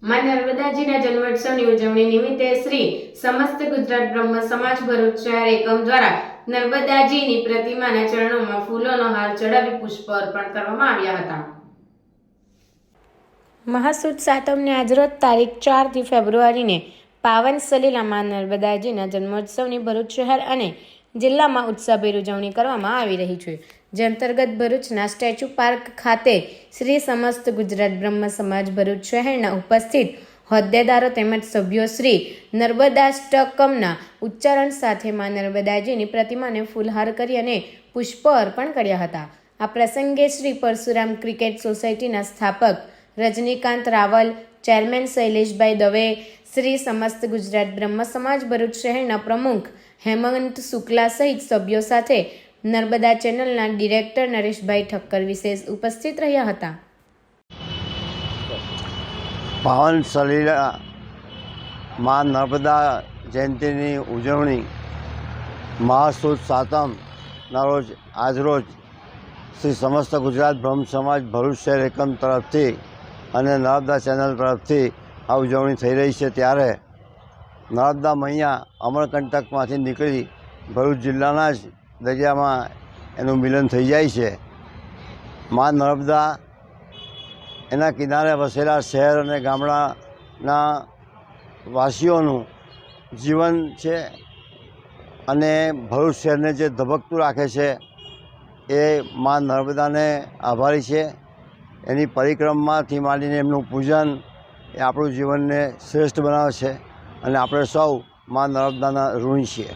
માં નર્મદાજીના જન્મોત્સવની ઉજવણી નિમિત્તે શ્રી સમસ્ત ગુજરાત બ્રહ્મ સમાજ ભરૂચ શહેર એકમ દ્વારા નર્મદાજીની પ્રતિમાના ચરણોમાં ફૂલોનો હાર ચડાવી પુષ્પ અર્પણ કરવામાં આવ્યા હતા. મહાસુદ સાતમને આજરોજ તારીખ 4 ફેબ્રુઆરીને પાવન સલીલામાં નર્મદાજીના જન્મોત્સવની ભરૂચ શહેર અને જિલ્લામાં ઉત્સાહભેર ઉજવણી કરવામાં આવી રહી છે. જે અંતર્ગત ભરૂચના સ્ટેચ્યુ પાર્ક ખાતે શ્રી સમસ્ત ગુજરાત બ્રહ્મ સમાજ ભરૂચ શહેરના ઉપસ્થિત હોદ્દેદારો તેમજ સભ્યો શ્રી નર્મદાષ્ટકમના ઉચ્ચારણ સાથે માં નર્મદાજીની પ્રતિમાને ફૂલહાર કરી અને પુષ્પ અર્પણ કર્યા હતા. આ પ્રસંગે શ્રી પરશુરામ ક્રિકેટ સોસાયટીના સ્થાપક રજનીકાંત રાવલ, ચેરમેન શૈલેષભાઈ દવે, શ્રી સમસ્ત ગુજરાત બ્રહ્મ સમાજ ભરૂચ શહેરના પ્રમુખ હેમંત શુક્લા સહિત સભ્યો સાથે નર્મદા ચેનલના ડિરેક્ટર નરેશભાઈ ઠક્કર વિશેષ ઉપસ્થિત રહ્યા હતા. પાવન સલીલા માં નર્મદા જયંતિની ઉજવણી મહાસુદ સાતમના રોજ આજરોજ શ્રી સમસ્ત ગુજરાત બ્રહ્મ સમાજ ભરૂચ શહેર એકમ તરફથી અને નર્મદા ચેનલ તરફથી આ ઉજવણી થઈ રહી છે. ત્યારે નર્મદા મૈયા અમરકંટકમાંથી નીકળી ભરૂચ જિલ્લાના જ દરિયામાં એનું મિલન થઈ જાય છે. મા નર્મદા એના કિનારે વસેલા શહેર અને ગામડાના વાસીઓનું જીવન છે અને ભરૂચ શહેરને જે ધબકતું રાખે છે એ મા નર્મદાને આભારી છે. એની પરિક્રમાથી માંડીને એમનું પૂજન એ આપણું જીવનને શ્રેષ્ઠ બનાવે છે અને આપણે સૌ મા નર્મદાના ઋણી છીએ.